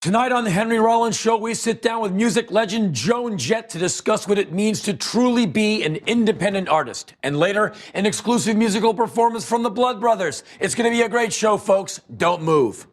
Tonight on the Henry Rollins Show, we sit down with music legend Joan Jett to discuss what it means to truly be an independent artist. And later, an exclusive musical performance from the Blood Brothers. It's going to be a great show, folks. Don't move.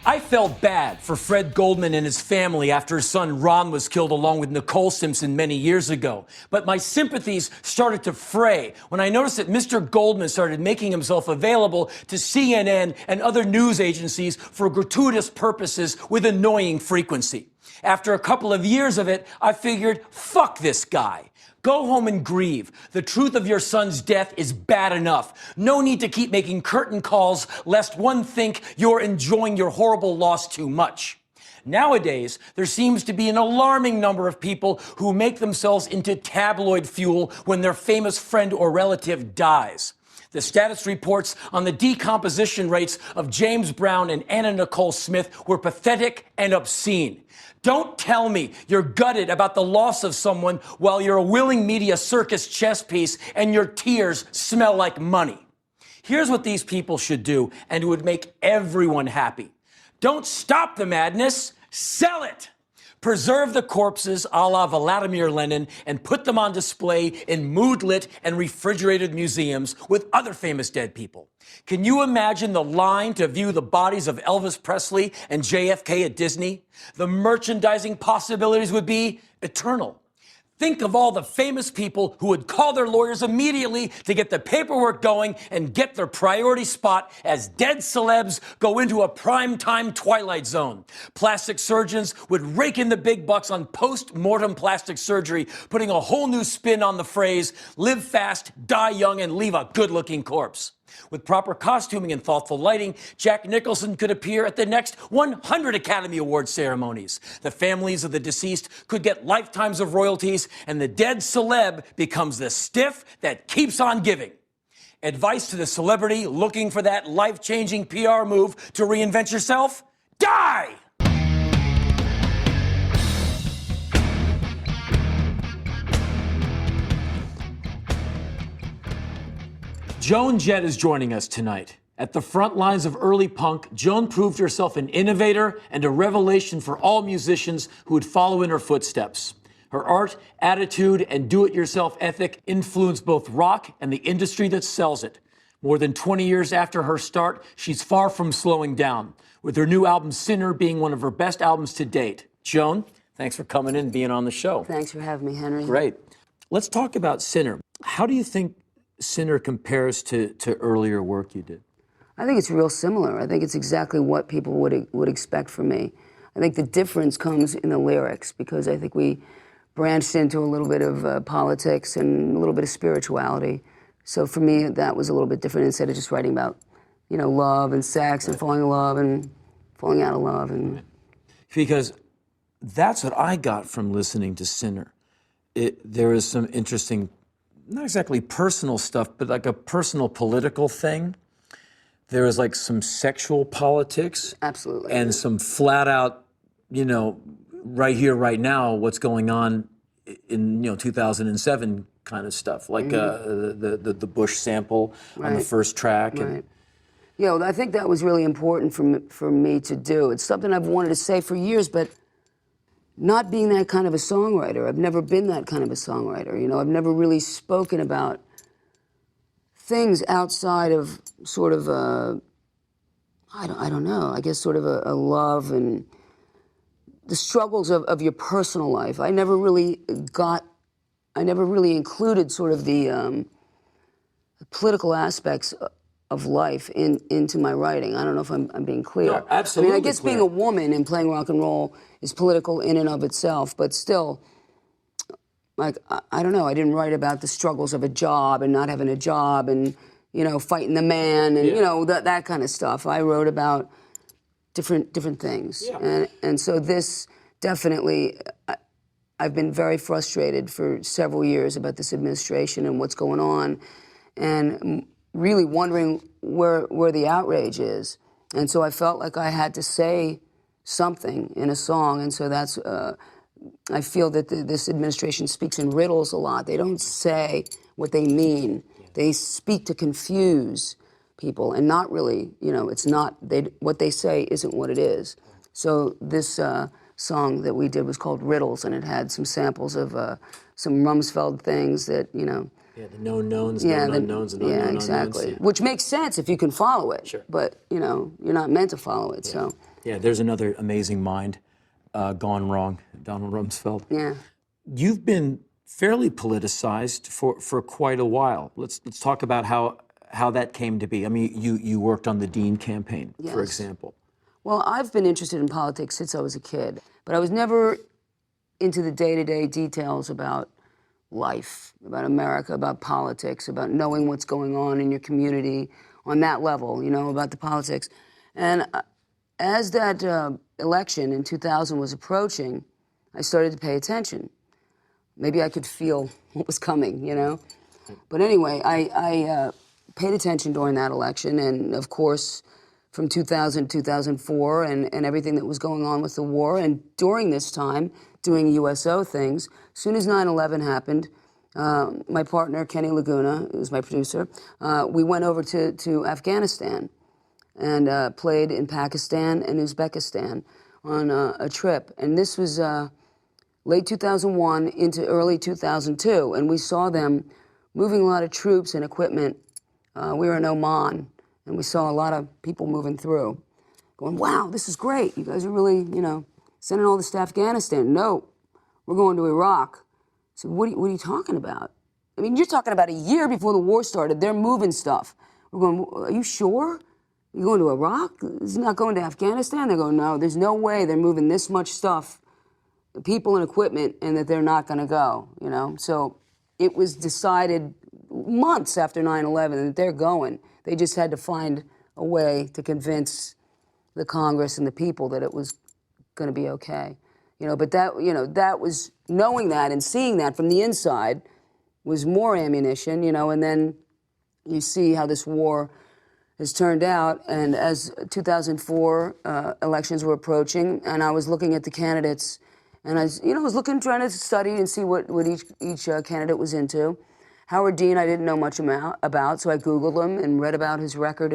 I felt bad for Fred Goldman and his family after his son Ron was killed along with Nicole Simpson many years ago. But my sympathies started to fray when I noticed that Mr. Goldman started making himself available to CNN and other news agencies for gratuitous purposes with annoying frequency. After a couple of years of it, I figured, fuck this guy. Go home and grieve. The truth of your son's death is bad enough. No need to keep making curtain calls lest one think you're enjoying your horrible loss too much. Nowadays, there seems to be an alarming number of people who make themselves into tabloid fuel when their famous friend or relative dies. The status reports on the decomposition rates of James Brown and Anna Nicole Smith were pathetic and obscene. Don't tell me you're gutted about the loss of someone while you're a willing media circus chess piece and your tears smell like money. Here's what these people should do, and it would make everyone happy. Don't stop the madness, sell it. Preserve the corpses a la Vladimir Lenin and put them on display in mood-lit and refrigerated museums with other famous dead people. Can you imagine the line to view the bodies of Elvis Presley and JFK at Disney? The merchandising possibilities would be eternal. Think of all the famous people who would call their lawyers immediately to get the paperwork going and get their priority spot as dead celebs go into a prime-time twilight zone. Plastic surgeons would rake in the big bucks on post-mortem plastic surgery, putting a whole new spin on the phrase, live fast, die young, and leave a good-looking corpse. With proper costuming and thoughtful lighting, Jack Nicholson could appear at the next 100 Academy Award ceremonies. The families of the deceased could get lifetimes of royalties, and the dead celeb becomes the stiff that keeps on giving. Advice to the celebrity looking for that life-changing PR move to reinvent yourself? Die! Joan Jett is joining us tonight. At the front lines of early punk, Joan proved herself an innovator and a revelation for all musicians who would follow in her footsteps. Her art, attitude, and do-it-yourself ethic influenced both rock and the industry that sells it. More than 20 years after her start, she's far from slowing down, with her new album, Sinner, being one of her best albums to date. Joan, thanks for coming in and being on the show. Thanks for having me, Henry. Great. Let's talk about Sinner. How do you think Sinner compares to earlier work you did? I think it's real similar. I think it's exactly what people would expect from me. I think the difference comes in the lyrics, because I think we branched into a little bit of politics and a little bit of spirituality. So for me, that was a little bit different, instead of just writing about, you know, love and sex and falling in love and falling out of love. And because that's what I got from listening to Sinner. There is some interesting, not exactly personal stuff, but like a personal political thing. There is like some sexual politics. Absolutely. And some flat out, you know, right here, right now, what's going on in, 2007 kind of stuff. Like the Bush sample on the first track. Right. And, yeah, well, I think that was really important for me to do. It's something I've wanted to say for years, but not being that kind of a songwriter. I've never been that kind of a songwriter. You know, I've never really spoken about things outside of sort of I don't know, I guess sort of a love and the struggles of your personal life. I never really included sort of the political aspects of life into my writing. I don't know if I'm being clear. No, absolutely. I mean, I guess being a woman and playing rock and roll is political in and of itself, but still, like, I don't know, I didn't write about the struggles of a job and not having a job and, you know, fighting the man and, you know, that kind of stuff. I wrote about different things. Yeah. And so this definitely, I've been very frustrated for several years about this administration and what's going on, and really wondering where the outrage is. And so I felt like I had to say something in a song, and so that's, I feel that this administration speaks in riddles a lot. They don't say what they mean. They speak to confuse people, and not really, you know, it's not, what they say isn't what it is. So this song that we did was called Riddles, and it had some samples of some Rumsfeld things that, you know. Yeah, the known knowns, known unknowns, and unknown yeah, unknowns. exactly. Yeah. Which makes sense if you can follow it. Sure. But, you know, you're not meant to follow it, so. Yeah, there's another amazing mind gone wrong, Donald Rumsfeld. Yeah. You've been fairly politicized for quite a while. Let's talk about how that came to be. I mean, you worked on the Dean campaign, Yes. for example. Well, I've been interested in politics since I was a kid, but I was never into the day-to-day details about life, about America, about politics, about knowing what's going on in your community on that level, you know, about the politics. And as that election in 2000 was approaching, I started to pay attention. Maybe I could feel what was coming, you know? But anyway, I paid attention during that election, and of course, from 2000 to 2004 and everything that was going on with the war. And during this time, doing USO things, as soon as 9/11 happened, my partner, Kenny Laguna, who's my producer, we went over to Afghanistan and played in Pakistan and Uzbekistan on a trip. And this was late 2001 into early 2002, and we saw them moving a lot of troops and equipment. We were in Oman, and we saw a lot of people moving through, going, wow, this is great. You guys are really, you know, sending all this to Afghanistan. No, we're going to Iraq. I said, what are you talking about? I mean, you're talking about a year before the war started. They're moving stuff. We're going, are you sure? You're going to Iraq? It's not going to Afghanistan? They're going, no, there's no way they're moving this much stuff, people and equipment, and that they're not going to go, you know? So it was decided months after 9/11 that they're going. They just had to find a way to convince the Congress and the people that it was going to be okay. You know, but that, you know, that was, knowing that and seeing that from the inside was more ammunition, you know, and then you see how this war has turned out. And as 2004 elections were approaching, and I was looking at the candidates, and I was, you know, I was looking, trying to study and see what each candidate was into. Howard Dean, I didn't know much about, so I Googled him and read about his record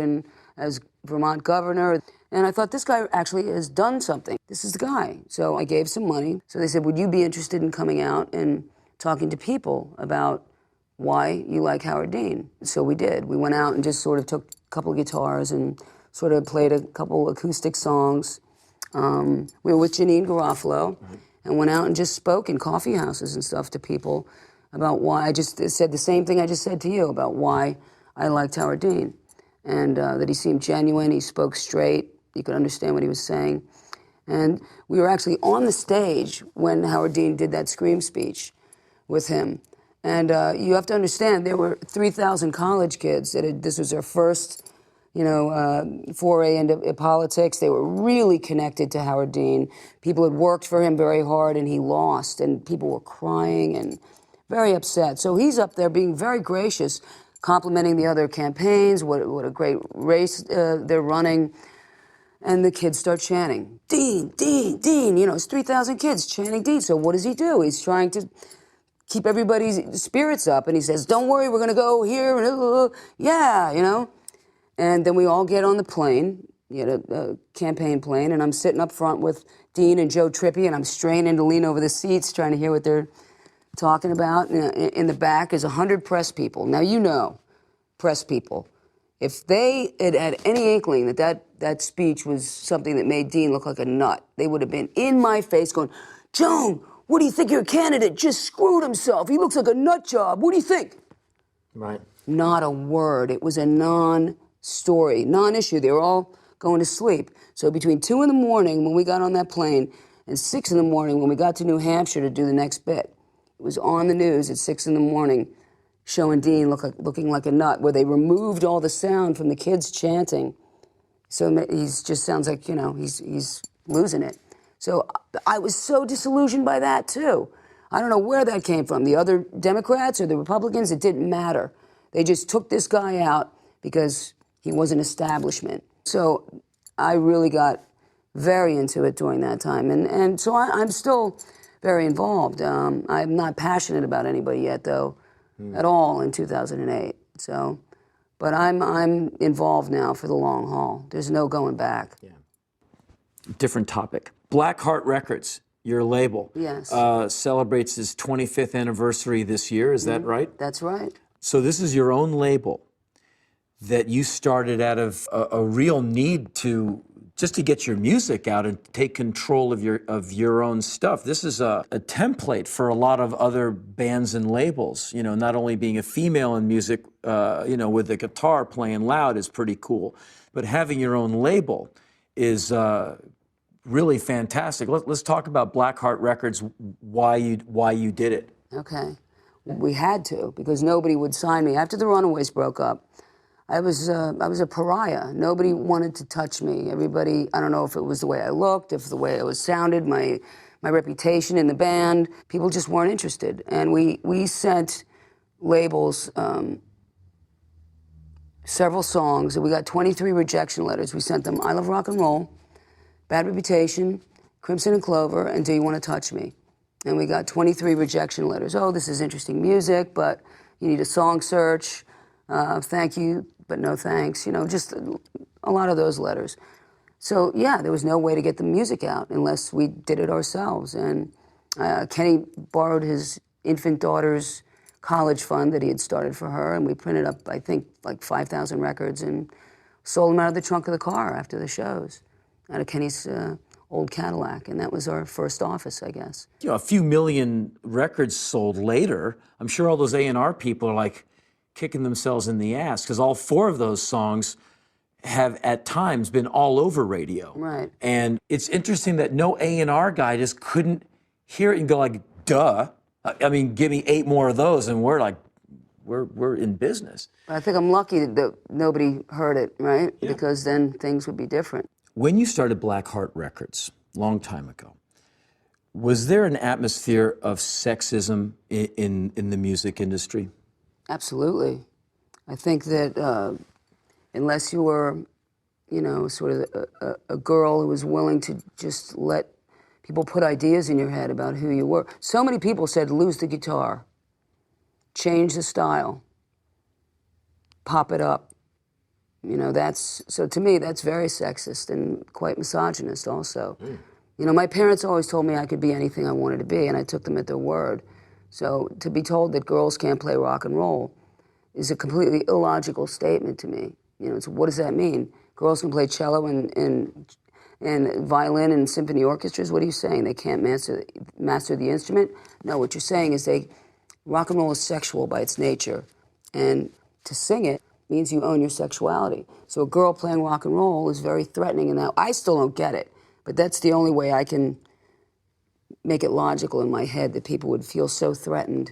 as Vermont governor. And I thought, this guy actually has done something. This is the guy. So I gave some money. So they said, would you be interested in coming out and talking to people about why you like Howard Dean? So we did. We went out and just sort of took a couple of guitars and sort of played a couple acoustic songs. We were with Janine Garofalo and went out and just spoke in coffee houses and stuff to people about why. I just said the same thing I just said to you about why I liked Howard Dean, and that he seemed genuine, he spoke straight, you could understand what he was saying. And we were actually on the stage when Howard Dean did that Scream speech with him. And you have to understand, there were 3,000 college kids this was their first, you know, foray into politics. They were really connected to Howard Dean. People had worked for him very hard, and he lost, and people were crying and very upset. So he's up there being very gracious, complimenting the other campaigns, what a great race they're running. And the kids start chanting, Dean, Dean, Dean. You know, it's 3,000 kids chanting Dean. So what does he do? He's trying to keep everybody's spirits up. And he says, don't worry, we're going to go here. Yeah, you know. And then we all get on the plane, you know, a campaign plane, and I'm sitting up front with Dean and Joe Trippi, and I'm straining to lean over the seats, trying to hear what they're talking about. In the back is 100 press people. Now, you know, press people, if they had any inkling that speech was something that made Dean look like a nut, they would have been in my face going, Joan, what do you think your candidate just screwed himself? He looks like a nut job. What do you think? Right. Not a word. It was a non-story, non-issue. They were all going to sleep. So between 2 a.m. when we got on that plane and 6 a.m. when we got to New Hampshire to do the next bit, It was on the news at 6 in the morning, showing Dean looking like a nut, where they removed all the sound from the kids chanting. So he just sounds like, you know, he's losing it. So I was so disillusioned by that, too. I don't know where that came from. The other Democrats or the Republicans, it didn't matter. They just took this guy out because he was an establishment. So I really got very into it during that time. And so I'm still very involved. I'm not passionate about anybody yet, though, at all in 2008. So, but I'm involved now for the long haul. There's no going back. Yeah. Different topic. Blackheart Records, your label, Yes. celebrates its 25th anniversary this year. Is that right? That's right. So this is your own label that you started out of a real need to just to get your music out and take control of your own stuff. This is a template for a lot of other bands and labels. You know, not only being a female in music, you know, with the guitar playing loud is pretty cool, but having your own label is really fantastic. Let's talk about Blackheart Records, why you did it. Okay. We had to, because nobody would sign me. After the Runaways broke up, I was a pariah. Nobody wanted to touch me. Everybody, I don't know if it was the way I looked, if the way I was sounded, my reputation in the band, people just weren't interested. And we sent labels several songs, and we got 23 rejection letters. We sent them I Love Rock and Roll, Bad Reputation, Crimson and Clover, and Do You Want to Touch Me? And we got 23 rejection letters. Oh, this is interesting music, but you need a song search. Thank you, but no thanks. You know, just a lot of those letters. So, yeah, there was no way to get the music out unless we did it ourselves. And Kenny borrowed his infant daughter's college fund that he had started for her, and we printed up, I think, like 5,000 records and sold them out of the trunk of the car after the shows, out of Kenny's old Cadillac, and that was our first office, I guess. You know, a few million records sold later. I'm sure all those A&R people are like kicking themselves in the ass, because all 4 of those songs have at times been all over radio. Right. And it's interesting that no A&R guy just couldn't hear it and go like, duh. I mean, give me 8 more of those and we're like, we're in business. I think I'm lucky that nobody heard it, right? Yeah. Because then things would be different. When you started Blackheart Records, a long time ago, was there an atmosphere of sexism in the music industry? Absolutely. I think that unless you were, you know, sort of a girl who was willing to just let people put ideas in your head about who you were. So many people said, lose the guitar, change the style, pop it up. You know, so to me, that's very sexist and quite misogynist also. You know, my parents always told me I could be anything I wanted to be, and I took them at their word. So to be told that girls can't play rock and roll is a completely illogical statement to me. You know, so what does that mean? Girls can play cello and violin and symphony orchestras? What are you saying? They can't master the instrument? No, what you're saying is rock and roll is sexual by its nature. And to sing it means you own your sexuality. So a girl playing rock and roll is very threatening in that. I still don't get it, but that's the only way I can make it logical in my head that people would feel so threatened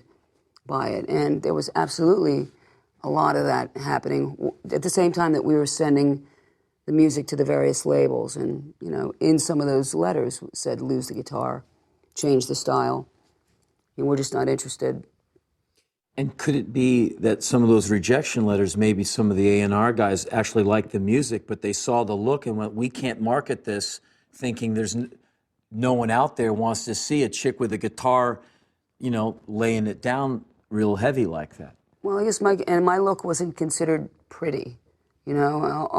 by it. And there was absolutely a lot of that happening at the same time that we were sending the music to the various labels. And, you know, in some of those letters said, lose the guitar, change the style. And we're just not interested. And could it be that some of those rejection letters, maybe some of the A&R guys actually liked the music, but they saw the look and went, we can't market this, thinking there's no one out there wants to see a chick with a guitar, you know, laying it down real heavy like that? Well, I guess my look wasn't considered pretty. You know,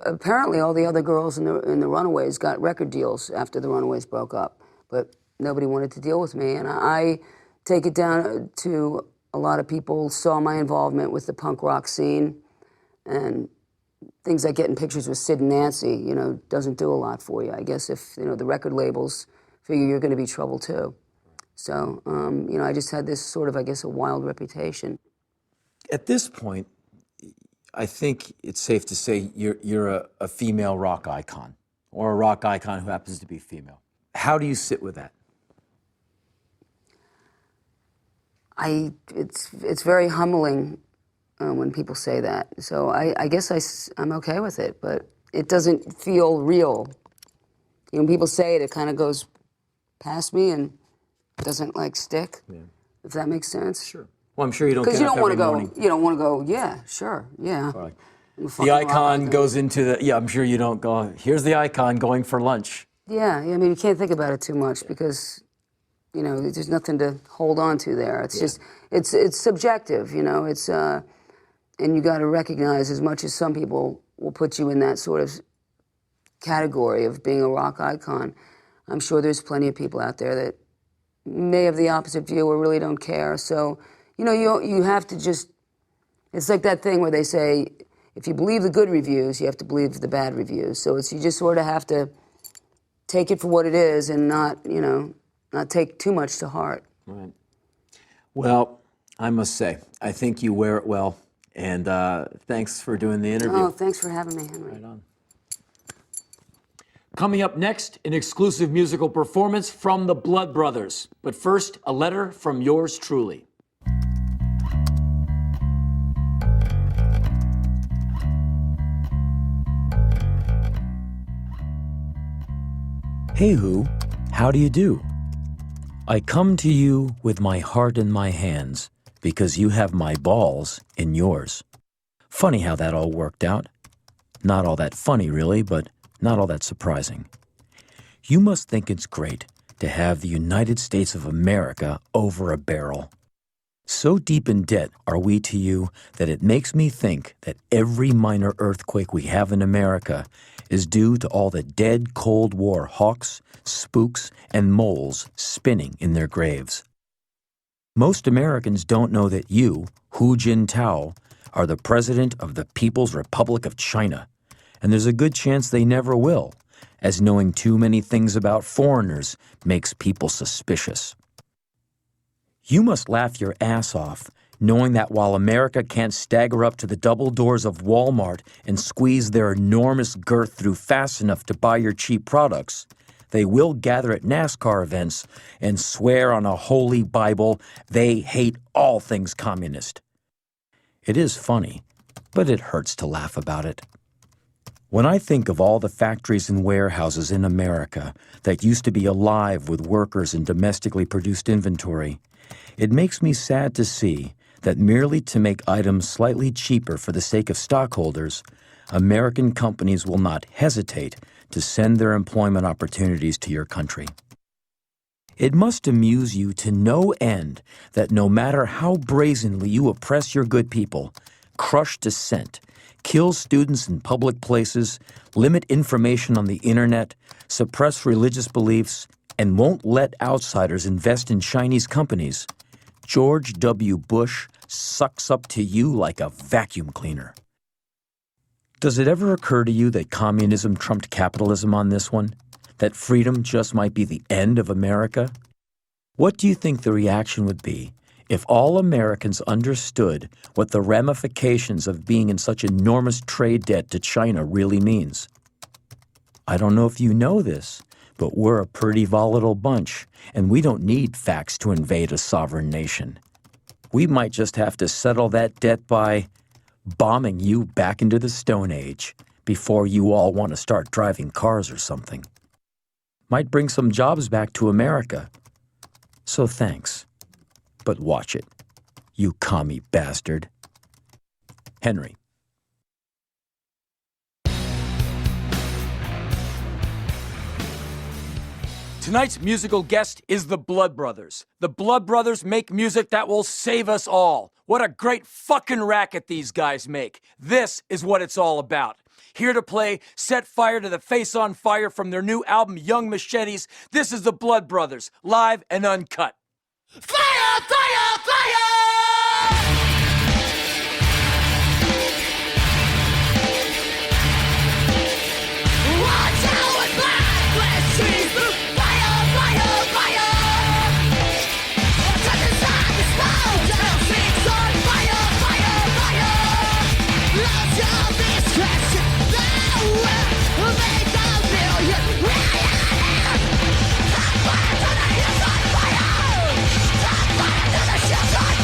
apparently all the other girls in the Runaways got record deals after the Runaways broke up, but nobody wanted to deal with me. And I take it down to a lot of people saw my involvement with the punk rock scene, and things like getting pictures with Sid and Nancy, you know, doesn't do a lot for you. I guess if, you know, the record labels figure you're going to be trouble too. So, you know, I just had this sort of, I guess, a wild reputation. At this point, I think it's safe to say you're a female rock icon, or a rock icon who happens to be female. How do you sit with that? it's very humbling when people say that. So I guess I'm okay with it, but it doesn't feel real. You know, when people say it, it kind of goes past me and doesn't like stick. Yeah. If that makes sense. Sure. Well, I'm sure you don't. Because you don't want to go. Morning. You don't want to go. Yeah, sure, yeah. Right. The icon goes into the. Yeah, I'm sure you don't go. Here's the icon going for lunch. Yeah. I mean, you can't think about it too much because, you know, there's nothing to hold on to there. It's just it's subjective. You know, it's and you got to recognize, as much as some people will put you in that sort of category of being a rock icon, I'm sure there's plenty of people out there that may have the opposite view or really don't care. So, you know, you have to just, it's like that thing where they say, if you believe the good reviews, you have to believe the bad reviews. So you just sort of have to take it for what it is and not, you know, not take too much to heart. Right. Well, I must say, I think you wear it well. And thanks for doing the interview. Oh, thanks for having me, Henry. Right on. Coming up next, an exclusive musical performance from the Blood Brothers. But first, a letter from yours truly. Hey Who, how do you do? I come to you with my heart in my hands because you have my balls in yours. Funny how that all worked out. Not all that funny, really, but not all that surprising. You must think it's great to have the United States of America over a barrel. So deep in debt are we to you that it makes me think that every minor earthquake we have in America is due to all the dead Cold War hawks, spooks, and moles spinning in their graves. Most Americans don't know that you, Hu Jintao, are the president of the People's Republic of China, and there's a good chance they never will, as knowing too many things about foreigners makes people suspicious. You must laugh your ass off, knowing that while America can't stagger up to the double doors of Walmart and squeeze their enormous girth through fast enough to buy your cheap products, they will gather at NASCAR events and swear on a holy Bible they hate all things communist. It is funny, but it hurts to laugh about it. When I think of all the factories and warehouses in America that used to be alive with workers and domestically produced inventory, it makes me sad to see that merely to make items slightly cheaper for the sake of stockholders, American companies will not hesitate to send their employment opportunities to your country. It must amuse you to no end that no matter how brazenly you oppress your good people, crush dissent, kill students in public places, limit information on the internet, suppress religious beliefs, and won't let outsiders invest in Chinese companies, George W. Bush sucks up to you like a vacuum cleaner. Does it ever occur to you that communism trumped capitalism on this one? That freedom just might be the end of America? What do you think the reaction would be if all Americans understood what the ramifications of being in such enormous trade debt to China really means? I don't know if you know this, but we're a pretty volatile bunch, and we don't need facts to invade a sovereign nation. We might just have to settle that debt by bombing you back into the Stone Age before you all want to start driving cars or something. Might bring some jobs back to America. So thanks. But watch it, you commie bastard. Henry. Tonight's musical guest is the Blood Brothers. The Blood Brothers make music that will save us all. What a great fucking racket these guys make. This is what it's all about. Here to play Set Fire to the Face on Fire from their new album, Young Machetes, this is the Blood Brothers, live and uncut. Fire, fire, fire! Watch out with black flash trees, fire, fire, fire! Touch inside the smoke, down six on fire, fire, fire! Lots of this crash, that will make a million right. Set fire to the hills on fire! Set fire to the shields on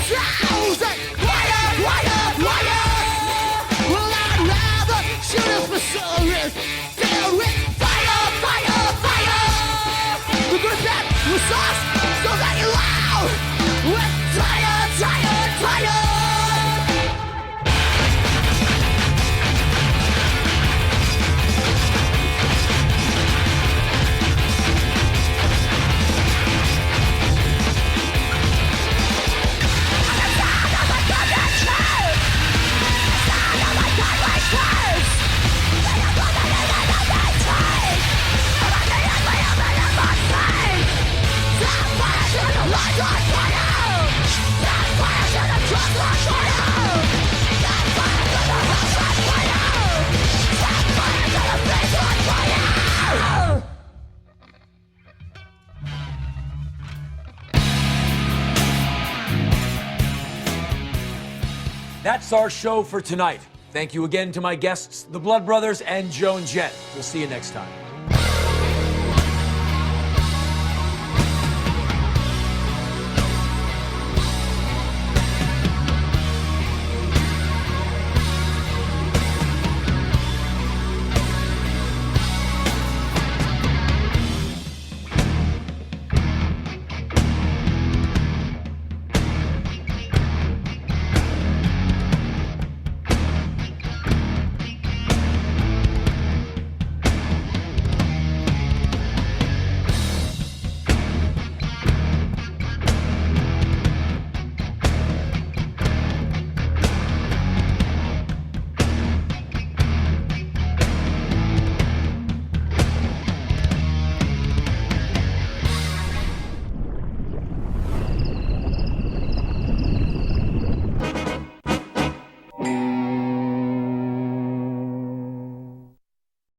thousand. Fire, fire, fire. Well, I'd rather shoot us for service. Deal with fire, fire, fire. We're gonna bet with sauce, so that you loud. We're tired, tired, tired. That's our show for tonight. Thank you again to my guests, the Blood Brothers and Joan Jett. We'll see you next time.